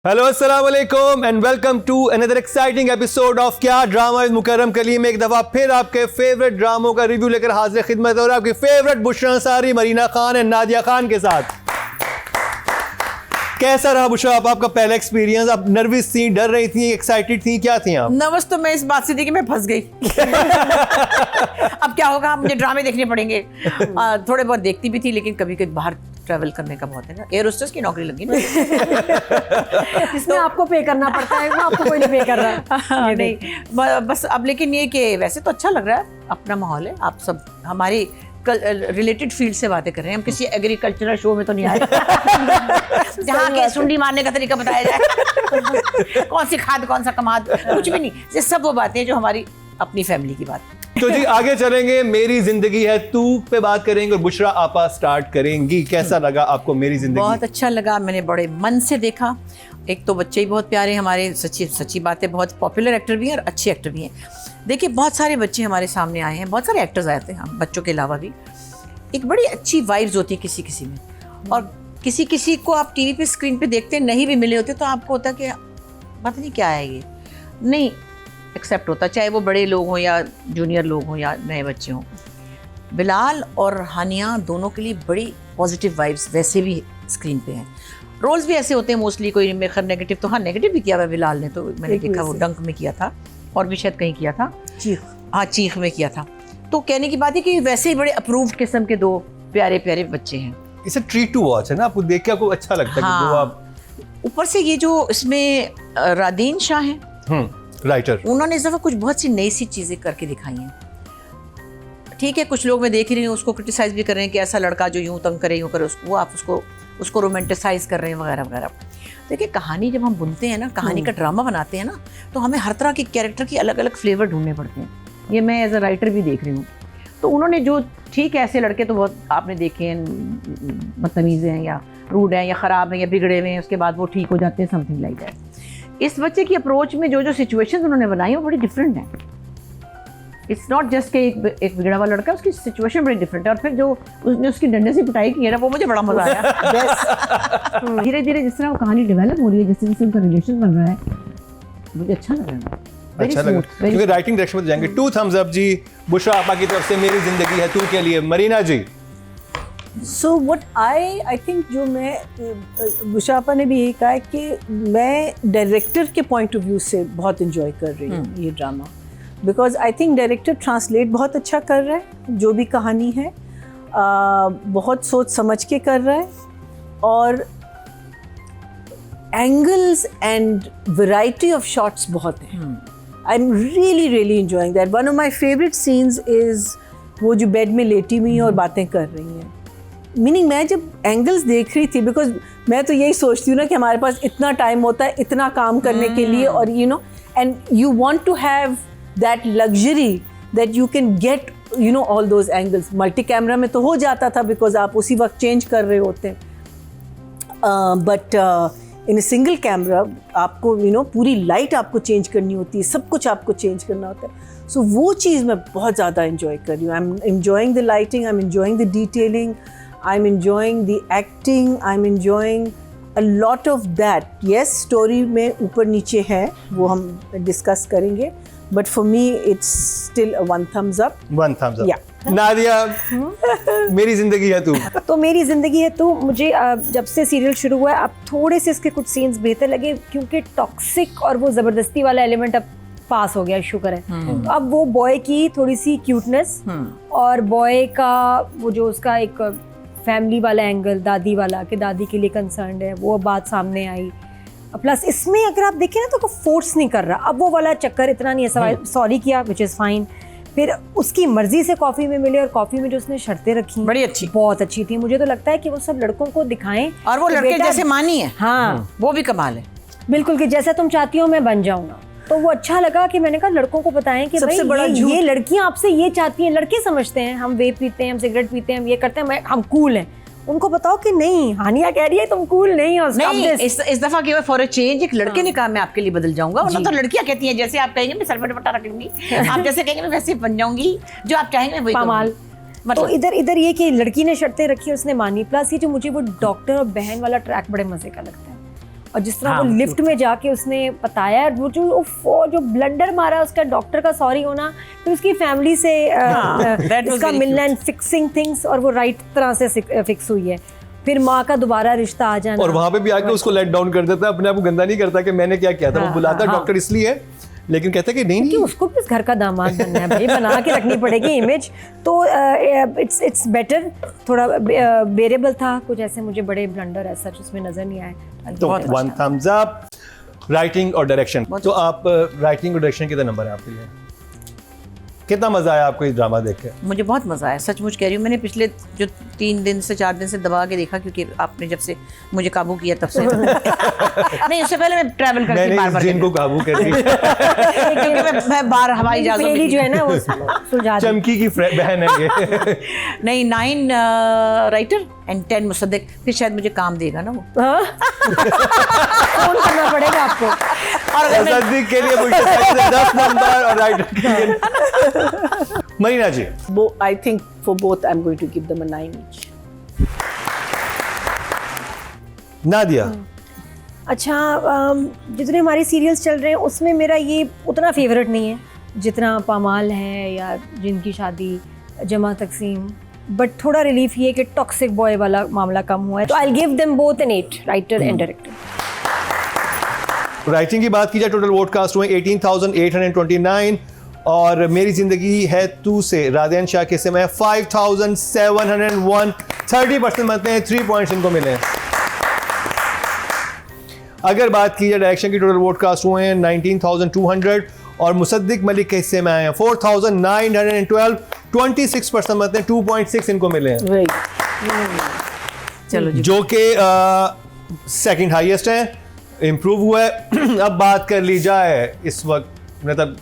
Hello अस्सलाम वालेकुम and welcome to another exciting episode of Kya drama with Mukarram Kaleem. एक दफ़ा फिर आपके फेवरेट ड्रामों का रिव्यू लेकर हाजिर खिदमत और आपकी फेवरेट बुशरा अंसारी, मरीना खान एंड नादिया खान के साथ। कैसा रहा बुशरा आपका पहला एक्सपीरियंस? आप नर्वस थी, डर रही थी, एक्साइटेड थी, क्या थी आप? नर्वस तो मैं इस बात से थी कि मैं फंस गई। अब क्या होगा, मुझे ड्रामे देखने पड़ेंगे। थोड़े बहुत देखती भी थी, लेकिन कभी कभी बाहर ट्रैवल करने का बहुत है ना, एयर होस्टेस की नौकरी लगी ना। इसमें आपको पे करना पड़ता है, वो आपको कोई नहीं पे कर रहा। नहीं बस अब, लेकिन ये कि वैसे तो अच्छा लग रहा है, अपना माहौल है। आप सब हमारी रिलेटेड फील्ड से बातें कर रहे हैं, हम किसी एग्रीकल्चरल शो में तो नहीं आए जहाँ के सुंडी मारने का तरीका बताया जाए, कौन सी खाद कौन सा कमाद, कुछ भी नहीं। ये सब वो बातें जो हमारी अपनी फैमिली की बात है। तो जी आगे चलेंगे, मेरी जिंदगी है तू पे बात करेंगे और बुशरा आपा स्टार्ट करेंगी। कैसा लगा आपको मेरी जिंदगी? बहुत अच्छा लगा, मैंने बड़े मन से देखा। एक तो बच्चे ही बहुत प्यारे हमारे, सच्ची बात है, बहुत पॉपुलर एक्टर भी हैं और अच्छे एक्टर भी हैं। देखिए बहुत सारे बच्चे हमारे सामने आए हैं, बहुत सारे एक्टर्स आए थे, हम बच्चों के अलावा भी। एक बड़ी अच्छी वाइब्स होती है किसी किसी में, और किसी किसी को आप टीवी पे स्क्रीन पे देखते नहीं भी मिले होते तो आपको होता है कि पता नहीं क्या है, ये नहीं एक्सेप्ट होता, चाहे वो बड़े लोग हों या जूनियर लोग हों या नए बच्चे हों। बिलाल और हानिया दोनों के लिए बड़ी पॉजिटिव वाइब्स वैसे भी स्क्रीन पे हैं। रोल्स भी ऐसे होते हैं मोस्टली, कोई में खैर नेगेटिव, तो हाँ नेगेटिव भी किया हुआ बिलाल ने, तो मैंने देखा वो डंक में किया था और भी शायद कहीं किया था, चीख में किया था। तो कहने की बात है कि वैसे ही बड़े अप्रूव्ड किस्म के दो प्यारे प्यारे बच्चे हैं। इसे ट्रीट टू वॉच है ना, आपको देख के आपको अच्छा लगता है कि जो आप। ऊपर से ये जो इसमें रादीन शाह हैं, राइटर, उन्होंने इस दफ़ा कुछ बहुत सी नई सी चीज़ें करके दिखाई हैं। ठीक है, कुछ लोग मैं देख ही रही हूँ उसको क्रिटिसाइज़ भी कर रहे हैं कि ऐसा लड़का जो यूँ तंग करे, यूँ करे, वो आप उसको रोमांटिसाइज़ कर रहे हैं वगैरह वगैरह। देखिए कहानी जब हम बुनते हैं ना, कहानी का ड्रामा बनाते हैं ना, तो हमें हर तरह के कैरेक्टर की अलग अलग फ्लेवर ढूंढने पड़ते हैं। ये मैं एज अ राइटर भी देख रही हूँ। तो उन्होंने जो, ठीक है ऐसे लड़के तो बहुत आपने देखे हैं, बदतमीज़ हैं या रूड हैं या ख़राब हैं या बिगड़े हुए हैं, उसके बाद वो ठीक हो जाते हैं, समथिंग लाइक दैट। इस बच्चे की अप्रोच में जो सिचुएशंस उन्होंने बनाई वो बड़ी डिफरेंट है। इट्स नॉट जस्ट कि एक बिगड़ा हुआ लड़का, उसकी सिचुएशन बड़ी डिफरेंट है। और फिर जो उसने उसकी डंडे से पिटाई की है ना, वो मुझे बड़ा मजा आया। धीरे धीरे जिस तरह वो कहानी डेवलप हो रही है, जिस जैसे उनका रिलेशन बन रहा है, मुझे अच्छा लग रहा है। अच्छा लगा, क्योंकि राइटिंग डायरेक्शन में जाएंगे। 2 thumbs up जी बुशरा आपा की तरफ से मेरी जिंदगी है तू के लिए। मरीना जी। So what I think जो मैं बुशरा आपा ने भी यही कहा है कि मैं डायरेक्टर के पॉइंट ऑफ व्यू से बहुत इंजॉय कर रही हूँ ये drama, because I think director translate बहुत अच्छा कर रहा है जो भी कहानी है, बहुत सोच समझ के कर रहा है, और angles and variety of shots बहुत हैं। I am really enjoying that. One of my favourite scenes is वो जो बेड में लेटी हुई और बातें कर रही हैं। मीनिंग मैं जब एंगल्स देख रही थी, बिकॉज मैं तो यही सोचती हूँ ना कि हमारे पास इतना टाइम होता है इतना काम करने के लिए, और you know, and you want to have that luxury that you can get you know all those angles. Multi camera में तो हो जाता था बिकॉज आप उसी वक्त चेंज कर रहे होते हैं, बट इन सिंगल कैमरा आपको यू नो पूरी लाइट आपको चेंज करनी होती है, सब कुछ आपको चेंज करना होता है। सो वो चीज़ मैं बहुत ज़्यादा इंजॉय कर रही हूँ। I am enjoying the lighting, I am enjoying the detailing, I'm enjoying the acting, I'm enjoying a lot of that. Yes, story में ऊपर नीचे है, वो हम डिस्कस करेंगे, but for me it's still a 1 thumbs up. 1 thumbs up. Yeah. Nadia, मेरी जिंदगी है तू। तो मेरी ज़िंदगी है तो मुझे जब से सीरियल शुरू हुआ है अब थोड़े से इसके कुछ सीन्स बेहतर लगे, क्योंकि टॉक्सिक और वो ज़बरदस्ती वाला एलिमेंट अब पास हो गया, शुक्र है। अब वो बॉय की थोड़ी सी क्यूटनेस और बॉय का वो जो उसका एक फैमिली वाला एंगल, दादी वाला, कि दादी के लिए कंसर्न्ड है, वो बात सामने आई। प्लस इसमें अगर आप देखें ना तो फोर्स नहीं कर रहा, अब वो वाला चक्कर इतना नहीं है। सॉरी किया विच इज़ फाइन, फिर उसकी मर्जी से कॉफ़ी में मिले, और कॉफ़ी में जो उसने शर्तें रखी बड़ी अच्छी, बहुत अच्छी थी। मुझे तो लगता है कि वो सब लड़कों को दिखाएं, और वो लड़के जैसे मानी है। हाँ वो भी कमाल है, बिल्कुल, कि जैसा तुम चाहती हो मैं बन जाऊँगा। तो वो अच्छा लगा कि मैंने कहा लड़कों को बताएं कि सबसे बड़ा ये लड़कियां आपसे ये चाहती हैं। लड़के समझते हैं हम वेप पीते हैं, हम सिगरेट पीते हैं, हम ये करते हैं, हम कूल हैं। उनको बताओ कि नहीं, हानिया कह रही है तुम कूल नहीं हो। नहीं, इस दफा के फॉर अ चेंज एक लड़के ने कहा मैं आपके लिए बदल जाऊंगा, वरना तो लड़कियां कहती हैं जैसे आप कहेंगे मैं सर पे दुपट्टा रख लूंगी, आप जैसे कहेंगे मैं वैसे बन जाऊंगी, जो आप चाहेंगे वही कमाल। तो इधर ये कि लड़की ने शर्तें रखी, उसने मानी। प्लस ये जो मुझे वो डॉक्टर और बहन वाला ट्रैक बड़े मजे का लगता है, और जिस तरह हाँ, वो लिफ्ट में जाके उसने बताया, वो जो ब्लंडर मारा उसका डॉक्टर का सॉरी होना, फिर उसकी फैमिली से that was इसका very मिलना एंड फिक्सिंग थिंग्स, और वो राइट तरह से फिक्स हुई है, फिर माँ का दोबारा रिश्ता आ जाना। और वहां पे भी आके उसको लेट डाउन कर देता है, अपने आप को गंदा नहीं करता कि मैंने क्या किया था। वो बुलाता है डॉक्टर इसलिए, लेकिन कहता है कि नहीं कि उसको भी इस घर का दामाद बनना है भाई, बना के रखनी पड़ेगी इमेज। तो इट्स बेटर, थोड़ा बेरेबल था, कुछ ऐसे मुझे बड़े ब्लंडर ऐसा उसमें नजर नहीं आए। तो 1 thumbs up। राइटिंग और डायरेक्शन, तो आप राइटिंग और डायरेक्शन कितना नंबर है आपके लिए? कितना मजा आया आपको ये ड्रामा देख के? मुझे बहुत मज़ा आया, सचमुच कह रही हूँ। मैंने पिछले जो 3 दिन से 4 दिन से दबा के देखा, क्योंकि आपने जब से मुझे काबू किया तब से नहीं, उससे पहले मैं ट्रैवल करती मैंने बार-बार इस जिन को काबू कर दिया। क्योंकि मैं बाहर हवाई जहाज़ों में पहली जो है ना वो सुलझा दी। चमकी की बहन है ये। नहीं, 9 राइटर एंड 10 मुसद्दिक, फिर शायद मुझे काम देगा ना वो। हाँ? फोन करना पड़ेगा आपको। और अगर मैं मुसद्दिक के लिए मुझे 10 नंबर और राइटर के लिए। मरीना जी, I think for both I'm going to give them a 9 each. Nadia, अच्छा, जितने हमारे सीरियल्स चल रहे हैं उसमें मेरा ये उतना फेवरेट नहीं है जितना पामाल है या जिनकी शादी, जमा तकसीम, बट थोड़ा रिलीफ ये है कि टॉक्सिक बॉय वाला मामला कम हुआ है। तो I will give them both an 8, writer and director. Writing की बात की जाए, टोटल वोट कास्ट हुए 18,829 और मेरी जिंदगी है तू से राधियान शाह के समय 5,701, 30% बनते हैं, 3 पॉइंट्स इनको मिले हैं। अगर बात की जाए डायरेक्शन की, टोटल वोट कास्ट हुए हैं 19,200 और मुसद्दिक मलिक के हिस्से में आए हैं 4,912, 26% बनते हैं, 2.6 इनको मिले हैं, Right. चलो जी, जो कि सेकंड हाईएस्ट है, इम्प्रूव हुआ है। अब बात कर ली जाए इस वक्त मतलब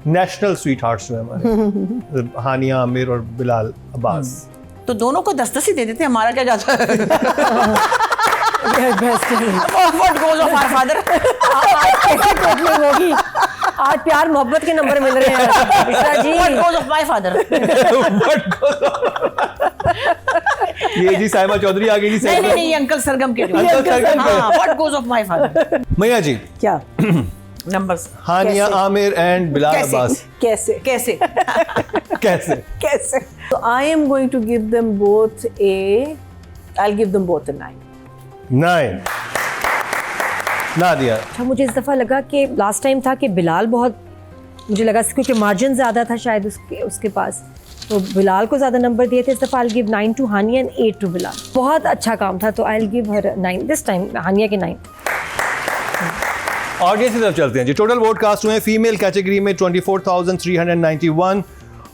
नेशनल स्वीट हार्ट्स जो है हमारे हानिया आमिर और बिलाल अब्बास। तो दोनों को 10-10 ही दे देते, हमारा क्या जाता है? What goes of our father? कैसे टोटलिंग होगी? आज प्यार मोहब्बत के नंबर मिल रहे हैं Mishra ji. What goes of my father? ये जी साहिबा चौधरी आ गई जी। नहीं नहीं नहीं, ये अंकल सरगम के अंकल सरगम के। हाँ, what goes of my father? मैया जी, क्या? Numbers हानिया आमिर एंड बिलाल अब्बास कैसे? कैसे? कैसे? कैसे? So I am going to give them both I'll give them both a 9. 9। Nadia, अच्छा, मुझे इस दफ़ा लगा कि लास्ट टाइम था कि बिलाल बहुत, मुझे लगा क्योंकि मार्जिन ज़्यादा था शायद उसके पास, तो बिलाल को ज़्यादा नंबर दिए थे। इस दफ़ा I'll give 9 to Haniya and 8 to Bilal. बहुत अच्छा काम था, तो I'll give her 9 this time, Haniya के 9। ऑडियंस की तरफ चलते हैं जी। टोटल वोट कास्ट हुए हैं फीमेल कैटेगरी में 24,391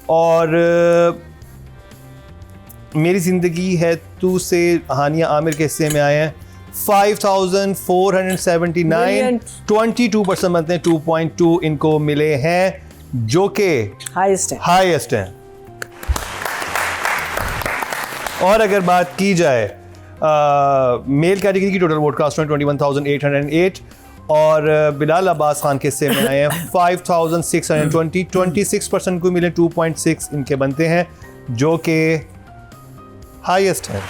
और मेरी जिंदगी है तू से हानिया आमिर के हिस्से में आए हैं 5,479, 22% बनते हैं, 2.2 इनको मिले हैं, जो कि Highest है. हाईएस्ट हैं। और अगर बात की जाए मेल कैटेगरी की, टोटल वोट कास्ट हुए 21,808 और बिलाल अब्बास खान के हिस्से में आए हैं 5,620, 26% को मिले, 2.6 इनके बनते हैं, जो कि हाईएस्ट है।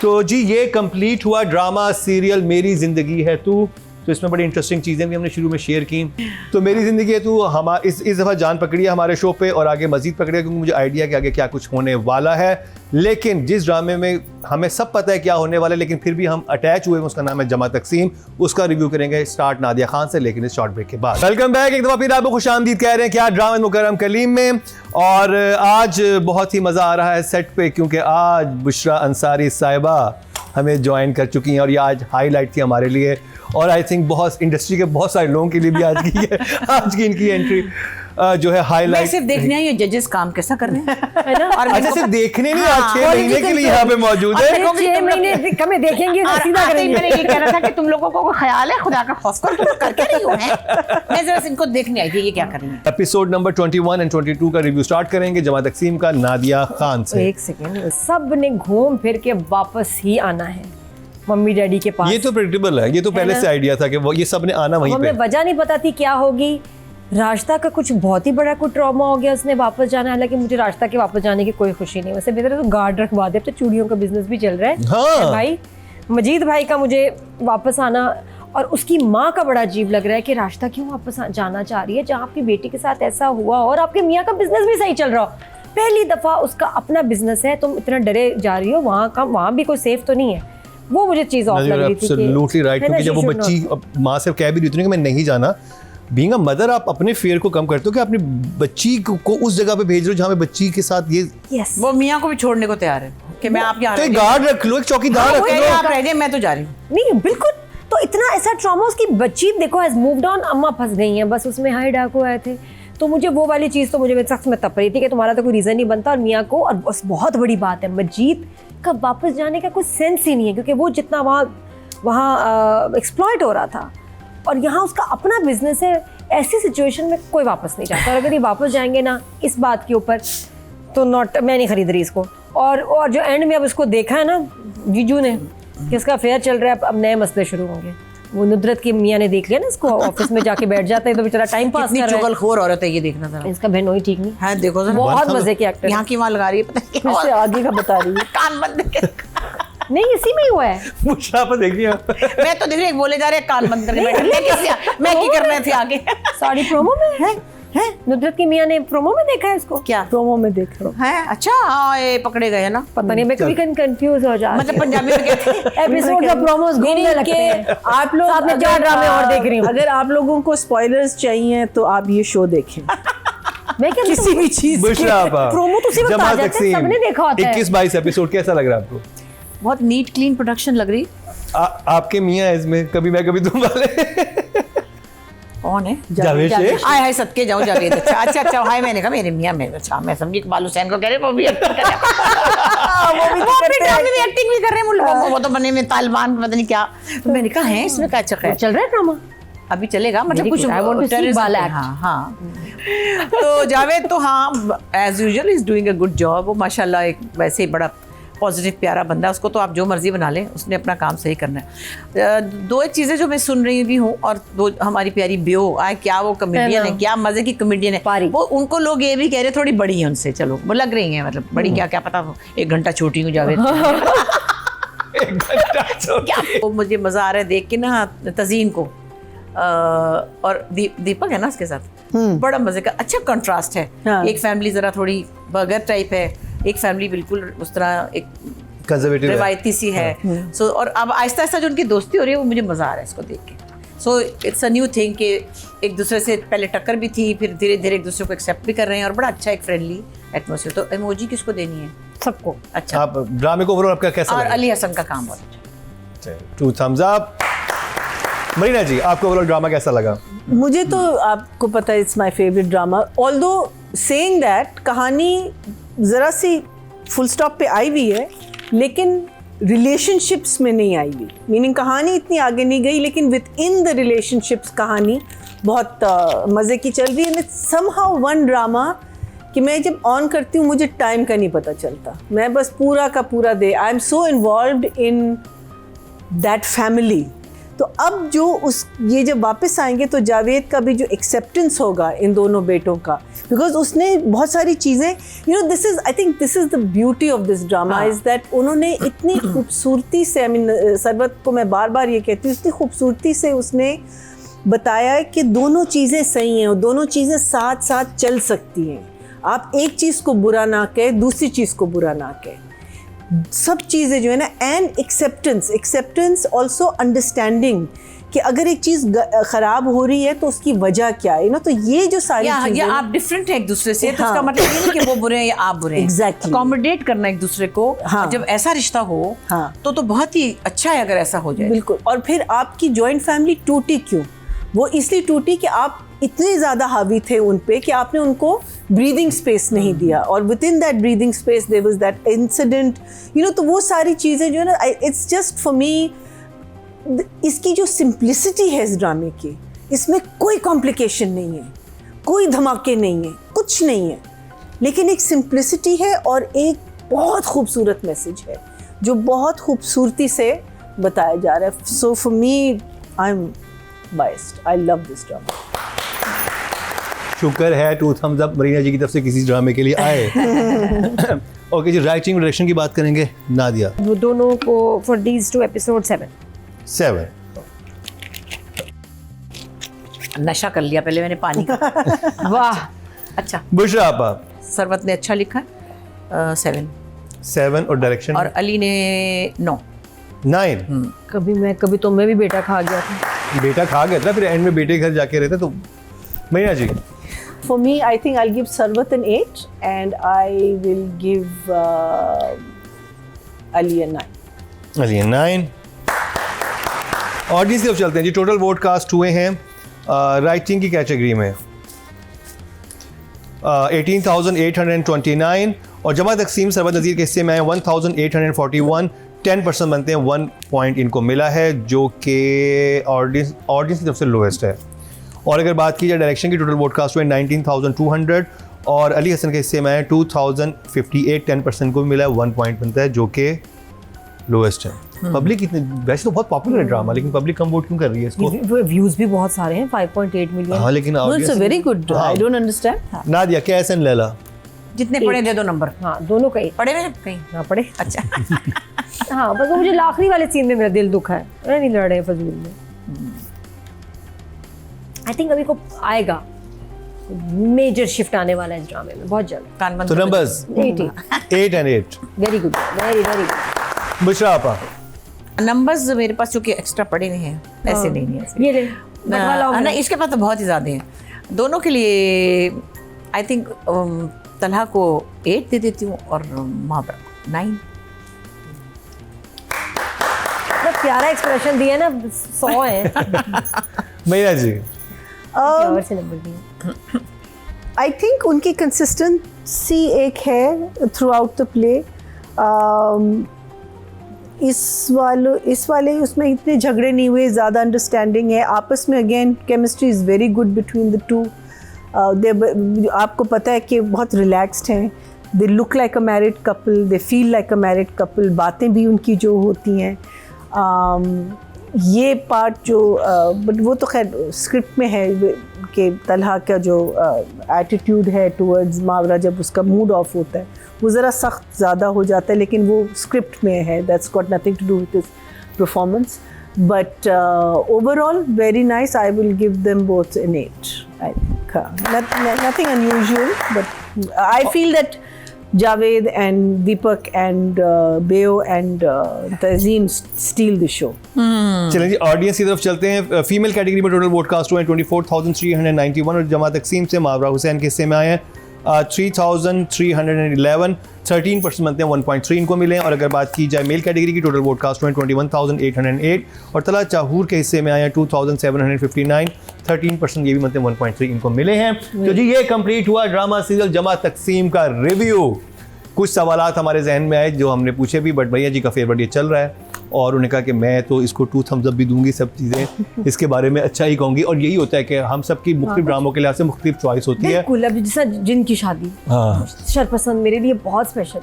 तो जी ये कंप्लीट हुआ ड्रामा सीरियल मेरी ज़िंदगी है तू। तो इसमें बड़ी इंटरेस्टिंग चीज़ें भी हमने शुरू में शेयर की। तो मेरी ज़िंदगी है तू हम इस दफ़ा जान पकड़ी है हमारे शो पे और आगे मज़ीद पकड़ेगा, क्योंकि मुझे आइडिया कि आगे क्या कुछ होने वाला है। लेकिन जिस ड्रामे में हमें सब पता है क्या होने वाला है, लेकिन फिर भी हम अटैच हुए हैं, उसका नाम है जमा तकसीम। उसका रिव्यू करेंगे स्टार्ट नादिया खान से, लेकिन इस शॉर्ट ब्रेक के बाद। वेलकम बैक, एक दफ़ा फिर आपको खुशामदीद कह रहे हैं क्या ड्रामा मुकर्रम कलीम में। और आज बहुत ही मज़ा आ रहा है सेट पे, क्योंकि आज बुशरा अंसारी साहिबा हमें ज्वाइन कर चुकी हैं और ये आज हाईलाइट थी हमारे लिए, और आई थिंक बहुत इंडस्ट्री के बहुत सारे लोगों के लिए भी आज की इनकी एंट्री जो है हाईलाइट। मैं सिर्फ देखने आई हूँ जजेस काम कैसा कर रहे हैं, है ना? और अच्छा सिर्फ देखने नहीं, आज 6 महीने के लिए यहाँ पे मौजूद है। 6 महीने कमें देखेंगे तो सीधा आते ही करेंगे। मैंने ये कहना था कि तुम लोगों को ख्याल है, खुदा का खौफ कर, तुम कर क्या रही हो हैं? मैं जरा इनको देखने आई थी ये क्या कर रही हैं। एपिसोड नंबर 21 एंड 22 का रिव्यू स्टार्ट करेंगे जमा तकसीम का नादिया खान से। एक सेकेंड, सब ने घूम फिर के वापस ही आना है मम्मी डैडी के पास। ये तो प्रेडिक्टेबल है, ये तो पहले से आइडिया था कि वो ये सब ने आना वहीं हमें पे। वजह नहीं पता थी क्या होगी। रास्ता का कुछ बहुत ही बड़ा कोई ट्रॉमा हो गया, उसने वापस जाना। हालांकि मुझे रास्ता के वापस जाने की कोई खुशी नहीं, वैसे बेहतर है तो गार्ड रखवा दे, अब तो चूड़ियों का बिजनेस भी चल रहा है हाँ। भाई। मजीद भाई का मुझे वापस आना और उसकी माँ का बड़ा अजीब लग रहा है कि राशिदा क्यों वापस जाना चाह रही है जहाँ आपकी बेटी के साथ ऐसा हुआ और आपके मियाँ का बिजनेस भी सही चल रहा हो। पहली दफ़ा उसका अपना बिजनेस है, तुम इतना डरे जा रही हो, वहाँ भी कोई सेफ तो नहीं है। वो मुझे चीज़ ऑफ लग रही थी एब्सोल्युटली राइट, क्योंकि जब वो बच्ची माँ से कह भी रही थी कि मैं नहीं जाना, बीइंग अ मदर आप अपने फेयर को कम करते हो कि अपनी बच्ची को उस जगह पे भेज रहे हो जहाँ पे बच्ची के साथ ये यस वो मियाँ को भी छोड़ने को तैयार है कि मैं आप यहाँ तो एक गार्ड रख लो, एक चौकीदार रख लो। आप रह जाए, मैं तो जा रही हूँ। नहीं बिल्कुल। तो इतना ऐसा ट्रॉमा, उसकी बच्ची देखो हैज मूव्ड ऑन, अम्मा फंस गई हैं बस उसमें, हाई डाकू आए थे। तो मुझे वो वाली चीज़ तो मुझे सख्त में तप रही थी कि तुम्हारा तो कोई रीज़न नहीं बनता। और मियाँ को, और बस बहुत बड़ी बात है, मजीद का वापस जाने का कोई सेंस ही नहीं है क्योंकि वो जितना वहाँ एक्सप्लॉइट हो रहा था और यहाँ उसका अपना बिजनेस है। ऐसी सिचुएशन में कोई वापस नहीं चाहता और अगर ये वापस जाएंगे ना इस बात के ऊपर तो मैं नहीं खरीद रही इसको। और जो एंड में अब इसको देखा है ना जीजू ने कि इसका अफेयर चल रहा है, अब नए मसले शुरू होंगे। वो नुदरत की मियाँ ने देख लिया ना इसको, ऑफिस में जाके बैठ जाता है तो बेचारा टाइम पास कर रहा है। चुगलखोर औरत है ये, देखना था इसका बहनोई ठीक नहीं है, देखो जरा बहुत मजे की एक्टर यहाँ की वहाँ लगा रही है, पता नहीं फिर से आगे का बता रही है। कान बंद करके। नहीं इसी में ही हुआ है। मुश्रा पर देखिए मैं तो देख रही हूँ, बोले जा रहे हैं कान बंद करके बैठे। मैं की कर रहे थे आगे। सॉरी प्रोमो में है नुदरत की मियाँ ने प्रोमो में देखा है इसको। क्या प्रोमो में देख लो है? अच्छा हाँ, ये पकड़े गए ना, पता नहीं, मैं कभी कंफ्यूज हो जाती मतलब पंजाबी में कहते हैं एपिसोड का प्रोमोस घूमने लगते हैं। आप लोग साथ में 4 ड्रामे और देख रही हूँ। अगर आप लोगों को स्पॉयलर्स चाहिए तो आप ये शो देखें। मैं क्या किसी भी चीज बुशरा आपा, प्रोमो तो उसी वक्त आ जमाल जाते हैं, तकसीम, सबने देखा होता है। 21-22 एपिसोड कैसा लग रहा है आपको? बहुत नीट क्लीन प्रोडक्शन लग रही। आपके मियाँ है इसमें, कभी मैं कभी तुम वाले। कौन है? जावेद शेख। आय हाय सदके जाऊं जावेद। अच्छा हाय, मैंने कहा मेरे मियाँ मेरे, अच्छा मैं समझी इकबाल हुसैन को कह रहे, वो भी एक्टिंग कर रहे हैं। वो भी एक्टिंग भी कर रहे हैं। वो तो बने में तालिबान पता नहीं क्या। तो मैंने कहा है इसमें क्या चक्कर है? चल रहा है ड्रामा अभी चलेगा, मतलब कुछ terrorist वाला act। हाँ। तो जावेद तो हाँ as usual is doing a good job. वो माशाल्लाह एक वैसे ही बड़ा पॉजिटिव प्यारा बंदा है, उसको तो आप जो मर्जी बना लें, उसने अपना काम सही करना है। दो एक चीज़ें जो मैं सुन रही भी हूँ, और दो हमारी प्यारी ब्यो आए, क्या वो कमेडियन है, क्या मज़े की कमेडियन है वो। उनको लोग ये भी कह रहे थोड़ी बड़ी है उनसे, चलो वो लग रही हैं, मतलब बड़ी क्या पता 1 घंटा छोटी हूँ जावेद। वो मुझे मज़ा आ रहा है देख के ना तज़ीन को, और दीपक है ना उसके साथ, बड़ा मजे का अच्छा कंट्रास्ट है। हाँ। एक फैमिली जरा थोड़ी बर्गर टाइप है, एक फैमिली बिल्कुल उस तरह एक कंजर्वेटिव रिवायती सी है। सो और अब आहिस्ता आहिस्ता जो उनकी दोस्ती हो रही है वो मुझे मजा आ रहा है इसको देख के। So it's a new thing कि एक दूसरे से पहले टक्कर भी थी, फिर धीरे धीरे एक दूसरे को एक्सेप्ट भी कर रहे हैं, और बड़ा अच्छा एक फ्रेंडली एटमोसफियर। तो इमोजी किसको देनी है? सबको। अच्छा, आप ड्रामे को ओवरऑल आपका कैसा और लगा? अली हसन का काम बहुत अच्छा। 2 thumbs up। मरीना जी, आपको ओवरऑल ड्रामा कैसा लगा? मुझे तो आपको पता है it's my favourite drama. Although saying that कहानी ज़रा सी फुल स्टॉप पे आई हुई है, लेकिन रिलेशनशिप्स में नहीं आई हुई। मीनिंग कहानी इतनी आगे नहीं गई, लेकिन विद इन द रिलेशनशिप्स कहानी बहुत मज़े की चल रही है। इट्स समहाउ वन ड्रामा कि मैं जब ऑन करती हूँ मुझे टाइम का नहीं पता चलता। मैं बस पूरा का पूरा day I am so involved in that family. तो अब जो ये जब वापस आएंगे तो जावेद का भी जो एक्सेप्टेंस होगा इन दोनों बेटों का, बिकॉज उसने बहुत सारी चीज़ें this is I think this is the beauty of this drama is that उन्होंने इतनी खूबसूरती से, आई मीन सरवत को मैं बार बार ये कहती हूँ, इतनी खूबसूरती से उसने बताया है कि दोनों चीज़ें सही हैं और दोनों चीज़ें साथ साथ चल सकती हैं। आप एक चीज़ को बुरा ना कहें, दूसरी चीज़ को बुरा ना कहें, सब चीज़ें जो है ना, एंड एक्सेप्टेंस ऑल्सो अंडरस्टैंडिंग कि अगर एक चीज़ ख़राब हो रही है तो उसकी वजह क्या है ना। तो ये जो सारी चीज़ें, या आप डिफरेंट है एक दूसरे से, तो इसका मतलब ये नहीं कि वो बुरे हैं या आप बुरे हैं। Exactly. अकोमोडेट करना एक दूसरे को। हाँ। जब ऐसा रिश्ता हो हाँ। तो बहुत ही अच्छा है अगर ऐसा हो जाए। बिल्कुल। और फिर आपकी जॉइंट फैमिली टूटी क्यों? वो इसलिए टूटी कि आप इतने ज़्यादा हावी थे उन पे कि आपने उनको ब्रीदिंग स्पेस नहीं दिया, और within that breathing space there was that incident, तो वो सारी चीज़ें जो है ना, इट्स जस्ट फॉर मी, इसकी जो सिंप्लिसिटी है इस ड्रामे की, इसमें कोई कॉम्प्लिकेशन नहीं है, कोई धमाके नहीं है, कुछ नहीं है, लेकिन एक सिंप्लिसिटी है और एक बहुत खूबसूरत मैसेज है जो बहुत खूबसूरती से बताया जा रहा है। So for me I am biased, I love this drama. शुक्र है 2 thumbs up मरीना जी की तरफ से किसी ड्रामे के लिए आए। ओके जी, राइटिंग डायरेक्शन की बात करेंगे नादिया। वो दोनों को फॉर दीज 2 एपिसोड 7। 7। नशा कर लिया पहले मैंने पानी का। वाह अच्छा। बुशरा आपा सरवत ने अच्छा लिखा 7 7 और डायरेक्शन और अली ने 9। 9। कभी तो मैं भी बेटा खा गया था। बेटा खा गया था, फिर एंड में बेटे के घर जाके रहते तो। महीना जी For me, I think I'll give Sarvat an 8 and I will give Ali a 9. Ali 9। Audience की तरफ चलते हैं जी। टोटल वोट कास्ट हुए हैं राइटिंग की कैटेगरी में 18,829 और जमा तकसीम सरवत नज़ीर के हिस्से में आए 1,841। 10% बनते हैं, 1 पॉइंट इनको मिला है जो कि ऑडियंस की तरफ से लोएस्ट है। और अगर बात की जाए डायरेक्शन की, टोटल वोट कास्ट हुए 19,200 और अली हसन के हिस्से में आए 2,058। 10% को भी मिला है, 1 पॉइंट बनता है जो कि लोएस्ट है। पब्लिक इतने, वैसे तो बहुत पॉपुलर है ड्रामा, लेकिन पब्लिक कम वोट क्यों कर रही है इसको? व्यूज भी बहुत सारे हैं, 5.8 मिलियन। हाँ लेकिन No, it's a very good. हाँ। I don't understand. नादिया क्या एहसन लैला? जितने पढ़े दे दो नंबर। हाँ दोनों का ही पढ़े हुए कहीं ना पड़े। अच्छा। हाँ बस वो मुझे आखिरी वाले सीन में मेरा दिल दुखा है, अरे नहीं लड़ रहे फजूल में। आई थिंक अभी को आएगा मेजर शिफ्ट आने वाला है इस ड्रामे में बहुत जल्द। कान बंद तो कर दो। Numbers 8 8 and 8। Very good, very very good. Bushra आपा नंबर्स मेरे पास क्योंकि एक्स्ट्रा पड़े हुए हैं, ऐसे नहीं है ऐसे। ये ले बटवा लाओ ना मेरा। इसके पास तो बहुत ही ज़्यादा हैं दोनों के लिए। आई थिंक तलहा को 8 दे देती हूँ और महाबरा को 9। इतना प्यारा एक्सप्रेशन दिया ना, 100 है। महीना जी और से नंबर दिए। I think उनकी कंसिस्टेंसी एक है थ्रू आउट द प्ले। इस वाले उसमें इतने झगड़े नहीं हुए, ज़्यादा अंडरस्टैंडिंग है आपस में। Again chemistry is very good between the two. आपको पता है कि बहुत रिलैक्स्ड हैं। They look like a married couple, they feel like a married couple. बातें भी उनकी जो होती हैं, ये पार्ट जो बट वो तो खैर स्क्रिप्ट में है कि तलहा का जो एटीट्यूड है टुवर्ड्स मावरा, जब उसका मूड ऑफ होता है वो ज़रा सख्त ज़्यादा हो जाता है, लेकिन वो स्क्रिप्ट में है। That's got nothing to do with his performance, but overall very nice. I will give them both an 8। I think nothing unusual, but I feel that Javed and Deepak and Beo and Tazim steal the show. चलें जी, audience की तरफ चलते हैं। Female category में total vote cast हुए हैं 24,391 और जमा तकसीम से मावरा हुसैन के हिस्से में आए हैं 3,311। 13% बनते हैं, 1.3 इनको मिले हैं। और अगर बात की जाए मेल कैटेगरी की, टोटल वोट कास्ट हुए हैं 21,808 और तला चाहूर के हिस्से में आए हैं 2,759। 13% ये भी बनते हैं, 1.3 इनको मिले हैं। तो जी ये कंप्लीट हुआ ड्रामा सीरियल जमा तकसीम का रिव्यू। कुछ सवालात हमारे जहन में आए जो हमने पूछे भी, बट भैया जी का फेवरेट ये चल रहा है और उन्होंने कहा कि मैं तो इसको 2 thumbs up भी दूंगी। सब चीज़ें इसके बारे में अच्छा ही कहूँगी। और यही होता है कि हम सब की मुख्तलिफ ड्रामों के लिहाज से मुख्तलिफ चॉइस होती है। बिल्कुल, अब जैसा जिनकी शादी हाँ, शरपसंद मेरे लिए बहुत स्पेशल।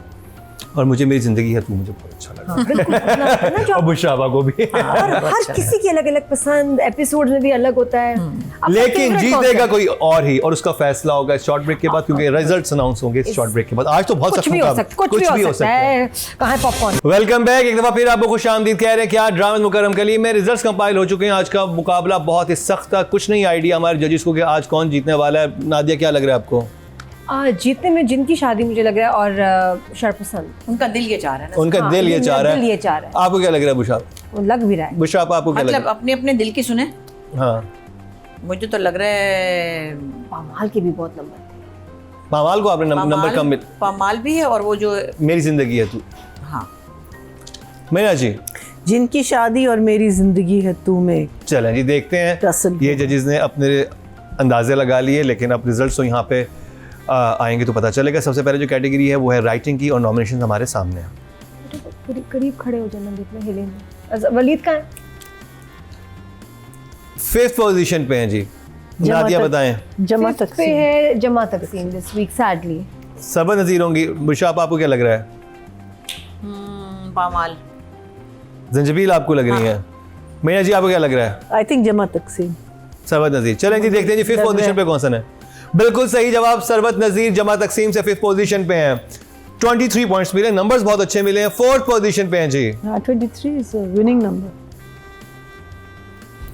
और मुझे मेरी ज़िंदगी है तू मुझे बहुत अच्छा लगा। बिल्कुल अपना होता है ना जो और बुशराबा को भी। और हर किसी की अलग अलग पसंद, एपिसोड में भी अलग होता है। आपका लेकिन favorite कौन जीतेगा सा है? कोई और ही, और उसका फैसला होगा इस शॉर्ट ब्रेक के बाद, क्योंकि रिजल्ट्स अनाउंस होंगे इस शॉर्ट ब्रेक के बाद। आज तो बहुत कुछ भी हो सकता, कुछ भी हो सकता है। कहाँ है पॉपकॉर्न? वेलकम बैक, एक दफा फिर आपको खुशामदीद कह रहे हैं। क्या ड्रामा मुकर्रम कली में रिजल्ट्स कंपाइल हो चुके हैं। आज का मुकाबला बहुत ही सख्त था। कुछ नहीं आइडिया हमारे जजेस को कि आज कौन जीतने वाला है। नादिया क्या लग रहा है आपको? जीतने में जिनकी शादी मुझे लग रहा है, और शरपसंद उनका दिल ये चाह रहा है ना। उनका दिल ये चाह रहा दिल ये है। चाह रहा है, आपको क्या लग रहा है बुशरा? वो लग भी रहा है। बुशरा आपको क्या लग मतलब रहा अपने अपने दिल की सुने। है? हाँ, मुझे तो लग रहा है पामाल के भी बहुत नंबर थे। पामाल को आपने नंबर कम मिल। पामाल भी है और वो जो मेरी जिंदगी है तू। हाँ मेरा जी जिनकी शादी और मेरी जिंदगी है तू में। चलें जी देखते हैं। रसल ये जजेस ने अपने अंदाजे लगा लिए, लेकिन अब रिजल्ट्स तो यहाँ पे आएंगे तो पता चलेगा। सबसे पहले जो कैटेगरी है वो है राइटिंग की और नॉमिनेशन हमारे सामने है। करीब खड़े हो जाना, देखना हिले नहीं। वलीद का है 5th पोजीशन पे हैं जी। नादिया बताएं। जमा Fifth पे तकसीम। है जमा तकसीम दिस वीक सैडली। सरबत नज़ीर होंगी। बुशाप आपको क्या लग रहा है? पामाल। जंजबील आपको लग रही है। मैया जी आपको क्या लग रहा है? आई थिंक जमा तकसीम। सरबत नज़ीर। चलें जी देखते हैं जी 5th पोजीशन पे कौन सा है। बिल्कुल सही जवाब, सरबत नज़ीर जमा तकसीम से 5th पोजीशन पे हैं। 23 पॉइंट्स मिले, नंबर्स बहुत अच्छे मिले हैं। 4th पोजीशन पे हैं जी। 23 is a winning number.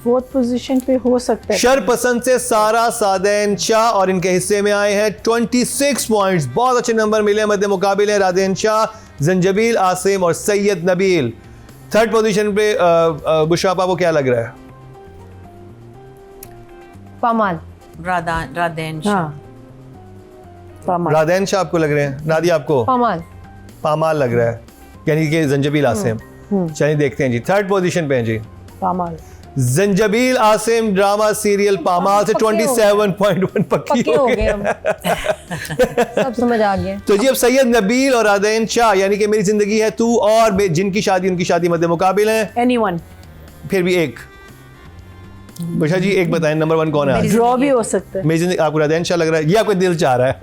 4th position पे हो सकता है। शरपसंद से सारा सादेन शाह और इनके हिस्से में आए हैं 26 पॉइंट्स, बहुत अच्छे नंबर मिले हैं। मध्य मुकाबिल हैं रादेन शाह, जंजबील आसिम और सैयद नबील। 3rd पोजीशन पे बुशरापा को क्या लग रहा है? पामाल। रादेन शाह। हाँ पामाल। रादेन शाह आपको लग रहे हैं? नादिया आपको? पामाल। पामाल लग रहा है, यानी कि जंजबील आसिम। चलिए देखते हैं जी। 3rd पोजीशन पे हैं जी पामाल। जंजबील आसिम ड्रामा सीरियल पामाल से 27.1 पक्की हो गए हम। सब समझ आ गया। तो जी अब सैयद नबील और रादेन शाह यानी कि मेरी जिंदगी है तू और जिनकी शादी उनकी शादी मध्य मुकाबिल है। Anyone. फिर भी एक बुशा जी एक बताएं नंबर 1 कौन है? ड्रॉ भी हो सकता है। मेरी जिंदगी आपको रादेन शाह लग रहा है, ये आपको दिल चाह रहा है?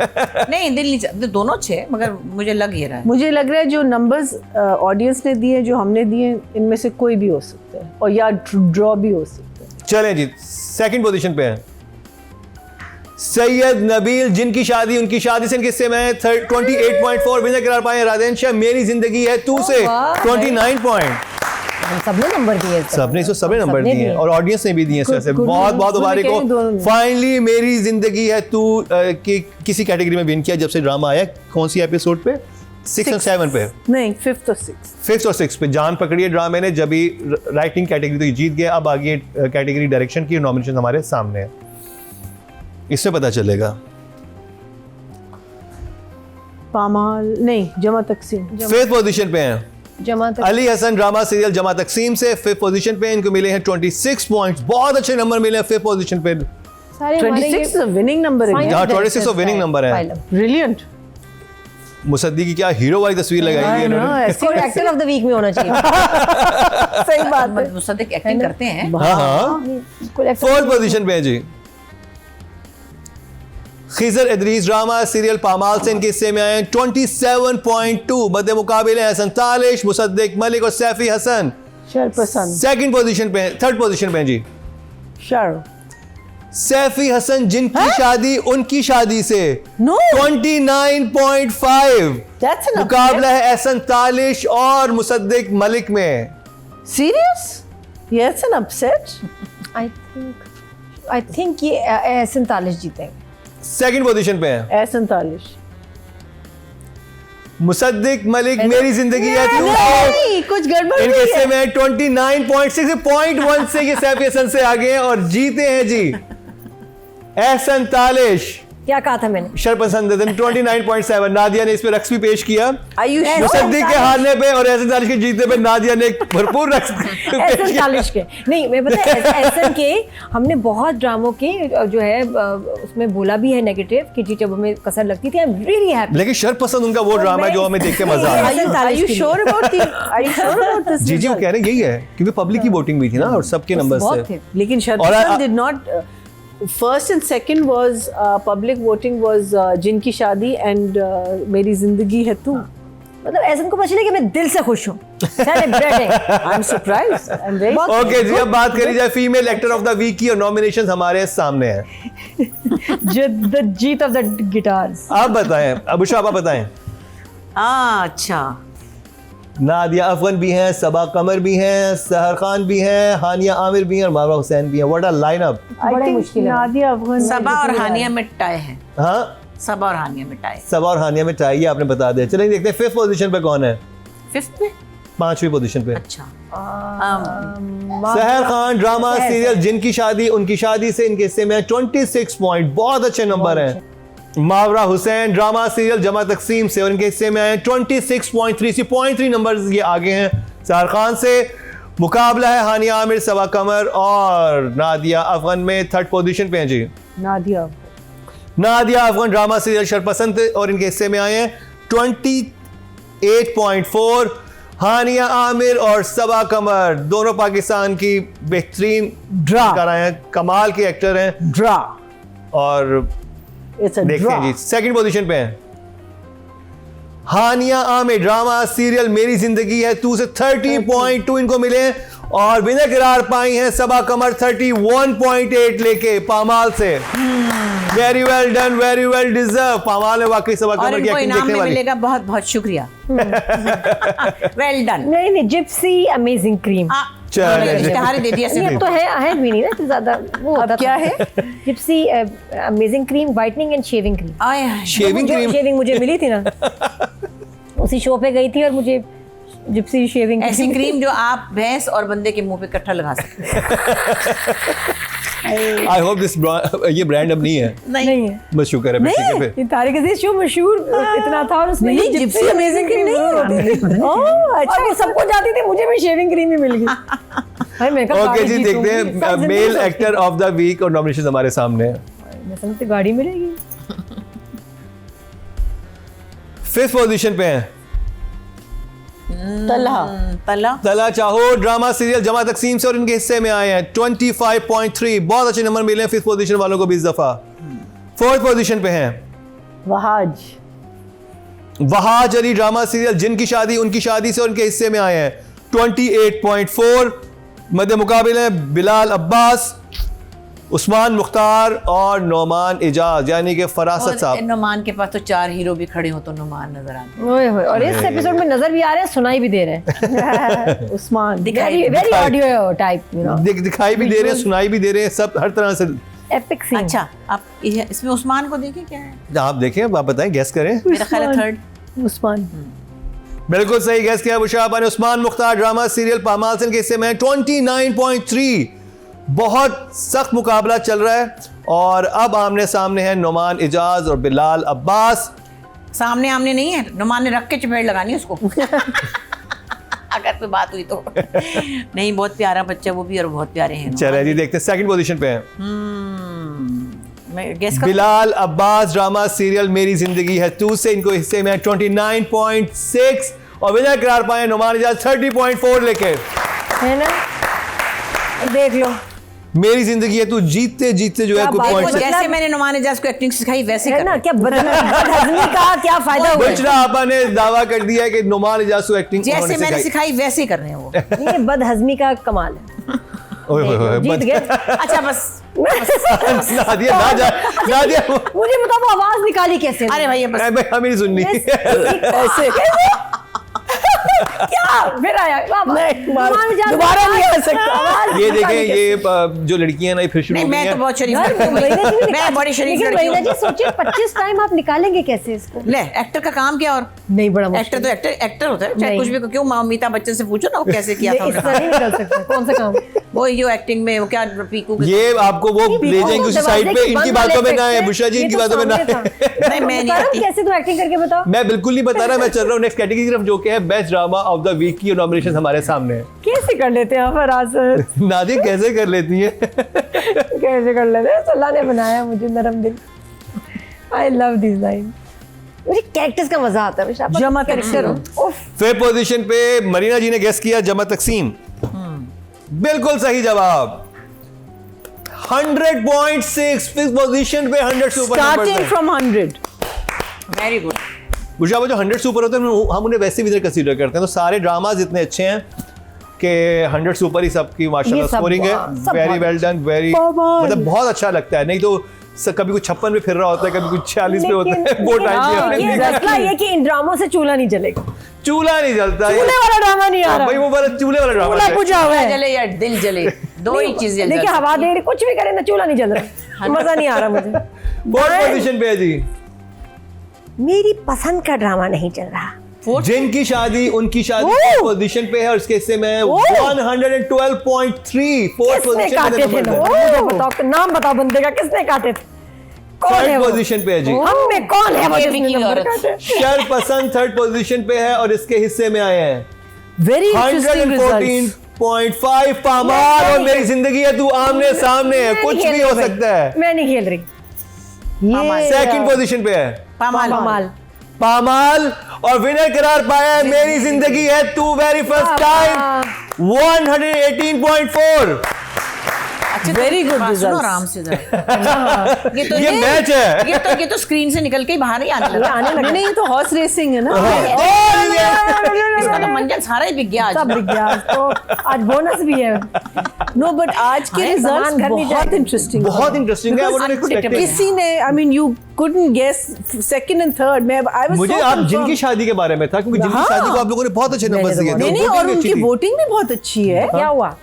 नहीं दिल नहीं चाहते, दोनों अच्छे मगर मुझे लग ये रहा है। मुझे लग रहा है जो नंबर्स ऑडियंस ने दिए जो हमने दिए इनमें से कोई भी हो सकता है और या ड्रॉ भी हो सकता है। चलें जी 2nd पोजीशन पे है सैयद नबील, जिनकी शादी उनकी शादी से इनके हिस्से में 28.4 विनर करार पाए रादेन शाह। मेरी जिंदगी है तू से 29 पॉइंट। सबने नंबर दिए। सबने नंबर दिए हैं और ऑडियंस ने भी दिए हैं। वैसे बहुत बहुत मुबारक हो। दोनों। फाइनली मेरी जिंदगी है तू की किसी कैटेगरी में विन किया जब से ड्रामा आया। कौन सी एपिसोड पे? 6 और 7 पे? नहीं 5th और 6th। 5th और 6th पे जान पकड़ी है ड्रामे ने। जब भी राइटिंग कैटेगरी तो ये जीत गया, अब आगे कैटेगरी डायरेक्शन की नॉमिनेशन हमारे सामने है, इससे पता चलेगा। पामाल नहीं जमा तकसीम। 5th पोजीशन पे हैं जमा तक अली हसन ड्रामा सीरियल जमा तकसीम से 5th पोजीशन पे। इनको मिले हैं 26 पॉइंट्स, बहुत अच्छे नंबर मिले हैं 5th पोजीशन पे। सारे हमारे 26 is a winning number Fine. again. यहाँ 26 तो विनिंग नंबर है। Brilliant. मुसद्दी की क्या हीरो वाली तस्वीर लगाई है इन्होंने। इसको एक्टर ऑफ द वीक में होना चाहिए। सही बात है। मुसद्दिक एक्टिंग करते हैं। हाँ हाँ। कोई actor- 4th पोजीशन पे है जी खिजर इदरीस ड्रामा सीरियल पामाल से इनके हिस्से में आए हैं 27.2। मध्य मुकाबिल है हसन तालिश, मुसद्दिक मलिक और सैफी हसन। शरपसंद। 2nd पोजीशन पे 3rd पोजीशन पे जी शर। सैफी हसन, जिनकी शादी उनकी शादी से No. 29.5। That's an मुकाबला है एहसन तालिश और मुसद्दिक मलिक में। Serious? Yes, an upset. I think ये 47 जीतेंगे। 2nd पोजीशन पे है ऐसन तालिश। मुसद्दिक मलिक मेरी जिंदगी है तू। नहीं, कुछ गड़बड़ इनके नहीं हिस्से है। में 29.6 0.1 से ये सैफी हसन से आगे हैं और जीते हैं जी एहसन तालिश। क्या कहा था मैंने? शरपसंद 29.7। नादिया ने इस पे रक्स भी पेश किया। Are you sure? मुसद्दिक के हारने पे और एहसन तालिश के जीतने पे नादिया ने एक भरपूर रक्स पेश एहसन किया। तालिश के नहीं, मैं पता है एहसन के हमने बहुत ड्रामों के जो है उसमें बोला भी है नेगेटिव कि जी जब हमें कसर लगती थी। I am really happy. लेकिन शरपसंद उनका वो ड्रामा है जो हमें देख के मजा आया। Are you sure about the? Are you sure about this? जी जी वो result? कह रहे हैं यही है क्योंकि पब्लिक की वोटिंग भी थी ना और सबके नंबर बहुत से। थे। लेकिन और शरपसंद did not. First and second was public voting was जिनकी शादी and मेरी जिंदगी है तू. मतलब एहसन को पता चले कि मैं दिल से खुश हूँ। Celebrating। I'm surprised. I'm very. Okay जी अब बात करी जाए female actor of the week की और नॉमिनेशंस हमारे सामने हैं। The Jeet of the guitars। आप बताएं, अबुशा आप बताएं। अच्छा नादिया अफगन भी हैं, सबा कमर भी हैं, सहर खान भी हैं, हानिया आमिर भी हैं और मावरा हुसैन भी हैं। What a lineup. I बड़ा think मुश्किल है। नादिया अफगान. सबा और हानिया में टाई है। हाँ सबा और हानिया में टाई। सबा और हानिया में टाई, आपने बता दिया। चलें देखते हैं 5th पोजीशन पे कौन है। 5th में 5वीं पोजीशन पे अच्छा सहर खान ड्रामा सीरियल जिनकी शादी उनकी शादी से इनके हिस्से में 26 पॉइंट, बहुत अच्छे नंबर हैं। मावरा हुसैन ड्रामा सीरियल जमा तकसीम से और इनके हिस्से में आए 26.3 0.3 नंबर ये आगे हैं सहर खान से। मुकाबला है हानिया आमिर, सबा कमर और नादिया अफगान में 3rd पोजीशन पे हैं जी। नादिया. नादिया अफगान ड्रामा सीरियल शरपसंद और इनके हिस्से में आए हैं 28.4। हानिया आमिर और सबा कमर दोनों पाकिस्तान की बेहतरीन ड्रा हैं, कमाल के एक्टर हैं। ड्रा. और It's a देखते draw. हैं जी 2nd पोजीशन पे हैं हानिया आमिर ड्रामा सीरियल मेरी जिंदगी है तू से 30.2 इनको मिले और विनर करार पाई हैं सबा कमर 31.8 लेके पामाल से। Very well done, very well deserve. Pamal ने वाकई सबा और कमर की इनको एक्टिंग इनाम देखने में वाली। मिलेगा बहुत बहुत शुक्रिया। Well done. नहीं जिप्सी अमेजिंग क्रीम। चलो, इश्तिहार दे दिया नहीं अब तो है भी नहीं ना तो ज्यादा वो होता क्या है? Gypsy amazing cream whitening and shaving cream. आए शेविंग क्रीम शेविंग मुझे मिली थी ना उसी शो पे गई थी और मुझे जिप्सी शेविंग ऐसी क्रीम जो आप भैंस और बंदे के मुंह पे इकट्ठा लगा सकते हैं। आई होप दिस ये ब्रांड अब नहीं है। नहीं है। बस शुक्र है बेटी के पे। ये तारिक अजीज शो मशहूर इतना था और उसमें नहीं, ये जिप्सी अमेजिंग क्रीम नहीं है। ओह अच्छा वो सबको जाती थी मुझे भी शेविंग क्रीम ही मिल गई भाई मैं कहा ओके गाड़ी जी, जीतूंगी। देखते हैं सब जिंदगी मेल सोचती एक्टर ऑफ द वीक और नॉमिनेशन हमारे सामने है। हूँ, मैं समझती गाड़ी मिलेगी। 5th पोजीशन पे हैं तला तला चाहो ड्रामा सीरियल जमा तकसीम से और इनके हिस्से में आए हैं 25.3। बहुत अच्छे नंबर मिले हैं 5th पोजीशन वालों को 20 दफा। 4th पोजीशन पे हैं वहाज वहाज अली ड्रामा सीरियल जिनकी शादी उनकी शादी से और उनके हिस्से में आए हैं 28.4। मध्य मुकाबले में बिलाल अब्बास, उस्मान मुख्तार और नौमान एजाज यानी कि फरासत साहब। नुमान के पास तो 4 हीरो भी खड़े हो तो नुमान नजर आते ओए होए और इस एपिसोड में नजर भी आ रहे हैं सुनाई भी दे रहे हैं उस्मान दिखाई very audio type you know दिखाई भी दे रहे हैं, सुनाई भी दे रहे हैं, सब हर तरह से। Epic scene. अच्छा आप इसमें उस्मान को देखें क्या है? आप देखें, आप बताएं, गेस करें। मेरा ख्याल है 3rd। उस्मान बिल्कुल सही गैस किया बुशरा आपा ने। उस्मान मुख्तार ड्रामा सीरियल पामाल से के हिस्से में 29.3। बहुत सख्त मुकाबला चल रहा है और अब आमने सामने हैं नौमान एजाज और बिलाल अब्बास। सामने आमने नहीं है, नुमान ने रख के चपेट लगानी उसको अगर कोई बात हुई तो नहीं, बहुत प्यारा बच्चा वो भी और बहुत प्यारे हैं। चले जी देखते हैं 2nd पोजीशन पे हैं मैं गेस कर बिलाल अब्बास ड्रामा सीरियल मेरी जिंदगी है तू से इनको हिस्से में 29.6 और विनर करार पाए नौमान एजाज 30.4 लेके। है ना देख लो मेरी जिंदगी है तू जीतते जीतते जो है क्या कोई बात पॉइंट है। जैसे मैंने नुमान एजाज को एक्टिंग सिखाई वैसे है कर ना क्या बदहजमी का क्या फायदा हुआ है? बुशरा आपा ने दावा कर दिया है कि नौमान एजाज को एक्टिंग जैसे मैंने सिखाई वैसे कर रहे हैं वो। ये बदहजमी का कमाल है ओए होए होए, जीत बद- गए अच्छा बस नादिया ना जा नादिया मुझे बताओ वो आवाज निकाली कैसे अरे भैया बस मैं हमें नहीं सुननी। ऐसे क्या फिर आया दोबारा नहीं आ सकता। ये देखें ये जो लड़कियां ना ये फिर शुरू नहीं हो गई मैं तो हैं। बहुत शरीफ लड़की हूँ। मैं बड़ी शरीफ लेकिन लड़की महीना जी हूँ। सोचिए 25 टाइम आप निकालेंगे कैसे इसको ले एक्टर का काम क्या और नहीं बड़ा एक्टर तो एक्टर होता है चाहे नहीं। कुछ भी क्यों अमिताभ बच्चन से पूछो ना वो कैसे किया था इस तरह उन्होंने। नहीं निकल सकता कौन सा काम वो जो एक्टिंग में वो क्या पीकू के ये आपको वो ले जाएंगे उसी साइड पे। इनकी बातों में ना है बुशरा जी, इनकी बातों में ना है। नहीं, मैं नहीं आती। कैसे तुम एक्टिंग करके बताओ मैं बिल्कुल नहीं बता रहा, मैं चल रहा हूँ नेक्स्ट कैटेगरी की तरफ जो कि है best drama of the week की नॉमिनेशन हमारे सामने है। कैसे कर लेते हैं फरासत नादिया कैसे कर लेती है? कैसे कर लेते हैं अल्लाह ने बनाया मुझे नरम दिल आई लव दिस लाइन मुझे कैरेक्टर्स का मजा आता है जमा कैरेक्टर तकसीम। उफ 5th पोजीशन पे मरीना जी ने गेस किया जमा तकसीम। बिल्कुल सही जवाब 100.6। 5th पोजीशन पे 100 से ऊपर नंबर स्टार्टिंग है। फ्रॉम 100। Very good. बुशरा वो जो 100 से ऊपर होते हैं हम उन्हें वैसे भी इधर कंसीडर करते हैं। तो सारे ड्रामाज इतने अच्छे हैं कि 100 से ऊपर ही सबकी माशाल्लाह ये सब स्कोरिंग है। सब वेरी बहुत वेल डन, वेरी कमाल। मतलब बहुत अच्छा लगता है। नहीं तो कभी कुछ 56 पे फिर रहा होता है, कभी कुछ 46 पे होता है। वो टाइम ये मसला ये कि इन ड्रामों से चूल्हा नहीं जलेगा चूल्हा नहीं जलता है। चूल्हे वाला ड्रामा नहीं आ भाई रहा वो वाला चूल्हे वाला ड्रामा चूल्हा है। बुझा हुआ है जले या दिल जले दो ही चीजें देखिए हवा दे रही कुछ भी करें ना चूल्हा नहीं जल रहा मजा नहीं आ रहा मुझे 4th पोजीशन पे है जी मेरी पसंद का ड्रामा नहीं चल रहा जिनकी शादी उनकी शादी पोजीशन पे है और इसके हिस्से में 112.3। 4th किसने पोजीशन काटे पे थे ना मुझे बताओ नाम बताओ बंदे का किसने काटे थे कौन है 3rd वो पोजीशन पे है जी हम में कौन है वो ये जिसने भी की नंबर औरत। काटे शर पसंद 3rd पोजीशन पे है और इसके हिस्से में आए हैं वेरी इंटरेस्टिंग रिजल्ट्स। 114.5 पामाल और मेरी जिंदगी है तू आमने सामने है मैं कुछ नहीं भी खेल हो रही सकता है। मैं नहीं खेल रही ये 2nd पोजीशन पे है पामाल पामाल और विनर करार पाया है मेरी जिंदगी है तू वेरी फर्स्ट टाइम 118.4। अच्छा Very good सुनो results. आराम से जरा। ये मैच है। ये तो स्क्रीन से निकल के ही बाहर ही आने ये लगा। आने लगा नहीं, ये तो हॉर्स रेसिंग है ना। इसका तो मंजन सारा ही बिक गया आज। सब बिक गया आज तो, आज बोनस भी है। नो बट आज के हाँ, रिजल्ट्स सामान घर नहीं बहुत जाएगा। इंटरेस्टिंग, बहुत इंटरेस्टिंग है। I wasn't unpredictable। expecting। किसी ने I mean you couldn't guess second and third. मैं आई वाज मुझे आप जिनकी शादी के बारे में था, क्योंकि जिनकी हाँ। शादी को आप लोगों ने बहुत अच्छे नंबर दिए थे। नहीं नहीं, voting और भी अच्छी उनकी थी। वोटिंग भी बहुत अच्छी है। क्या हुआ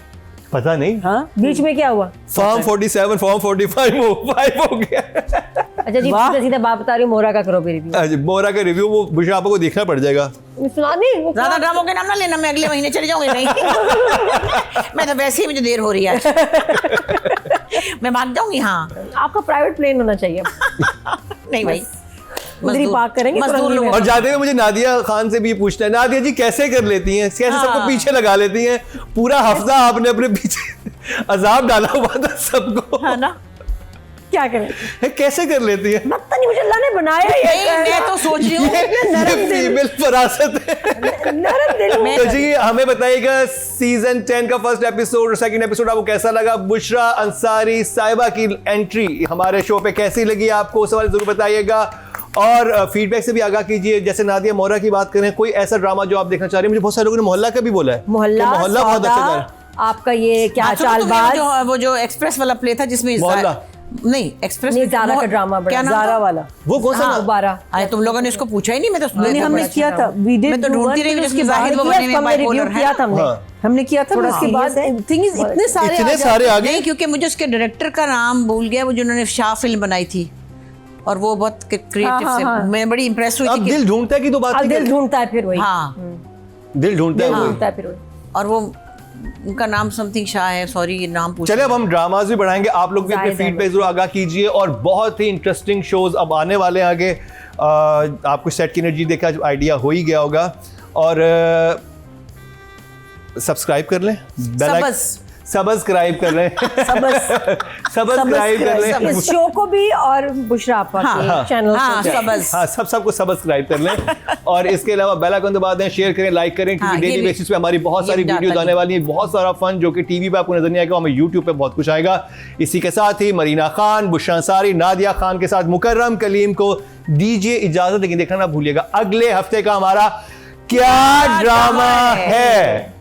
पता नहीं। हाँ बीच में, क्या हुआ? फॉर्म 47 फॉर्म 45 हो गया। अच्छा जी, वाह। सीधा सीधा बात बता रही हूँ, मोहरा का करो भी रिव्यू। आज बोरा का रिव्यू वो बुशरा आपको देखना पड़ जाएगा। सुना नहीं वो ज्यादा ड्रामों के नाम ना लेना, मैं अगले महीने चले जाऊंगी नहीं। मैं तो वैसे ही मुझे देर हो रही है आज। मैं भाग जाऊंगी। हाँ आपका प्राइवेट प्लेन होना चाहिए। नहीं भाई, उधर ही पार्क करेंगे मजदूर तुरंगी लोग। में। और जाते हुए मुझे नादिया खान से भी पूछना है, नादिया जी कैसे कर लेती हैं, कैसे सबको पीछे लगा लेती हैं? पूरा हफ्ता आपने अपने पीछे अजाब डाला हुआ था सबको। है ना? क्या करें, कैसे कर लेती हैं? पता नहीं, मुझे अल्लाह ने बनाया ही नहीं, है। मैं तो सोच रही हूँ ये फीमेल फरासत है। नरम दिल हूँ। तो जी हमें बताइएगा सीजन 10 का फर्स्ट एपिसोड और सेकंड एपिसोड आपको कैसा लगा? बुशरा अंसारी साहिबा की एंट्री हमारे शो पे कैसी लगी आपको, सवाल जरूर बताइएगा। और फीडबैक से भी आगाह कीजिए। जैसे नादिया मोहरा की बात करें, कोई ऐसा ड्रामा जो आप देखना चाह रहे हैं। मुझे बहुत सारे लोगों ने मोहल्ला का भी बोला है। मोहल्ला, कि मोहल्ला बहुत सौदा, अच्छा जा रहा है। आपका ये क्या हाँ, सुनो, चालबाज, वो जो एक्सप्रेस वाला प्ले था जिसमें मोहल्ला। नहीं एक्सप्रेस नहीं, ज़ारा का ड्रामा बड़ा, क्या नाम ज़ारा था? वाला वो कौन सा हाँ, नाम? 12। अरे तुम लोगों ने इसको पूछा ही नहीं। मैं तो नहीं हमने किया था, वी डिड मैं तो ढूंढती रही, उसके उसके बाद जाहिद वो बनने में हमने रिव्यू bipolar है। किया था हमने। हाँ। हमने किया था, थोड़ा उसके बाद serious है। थिंग इज इतने सारे इतने आ सारे जाते- आ गए। नहीं, क्योंकि मुझे उसके डायरेक्टर का नाम भूल गया, वो जिन्होंने शाह फिल्म बनाई थी और वो बहुत क्रिएटिव हाँ, से हाँ। मैं बड़ी इंप्रेस हुई अब थी कि- दिल ढूंढता है कि तो बात अब नहीं दिल कर- ढूंढता है फिर वही, हाँ, दिल ढूंढता है दिल वही। ढूंढता है फिर वही। और वो उनका नाम समथिंग शाह है, सॉरी नाम पूछ चले अब हम ड्रामाज भी बढ़ाएंगे। आप लोग भी अपने जाहिद है फीडबैक जरूर आगाह कीजिए और बहुत ही इंटरेस्टिंग शोज अब आने वाले हैं आगे। आपको सेट की एनर्जी देखा आइडिया हो ही गया होगा। और सब्सक्राइब कर लें, सब्सक्राइब कर लें, सब्सक्राइब कर लें। इस शो को भी और बुशरा आपा के चैनल हाँ, को भी। हाँ सबको सब्सक्राइब कर लें। और इसके अलावा बेल आइकन दबा दें, शेयर करें, लाइक करें, क्योंकि हाँ, ये डेली भी- बेसिस पे हमारी बहुत ये सारी भी वीडियोस आता आने है। वाली हैं। बहुत सारा फन जो कि टीवी पे आपको नजर नहीं आएगा, हमें यूट्यूब पे बहुत कुछ आएगा। इसी के साथ ही मरीना खान, बुशरा अंसारी, नादिया खान के साथ मुकर्रम कलीम को दीजिए इजाजत, लेकिन देखना ना भूलिएगा अगले हफ्ते का हमारा क्या ड्रामा है।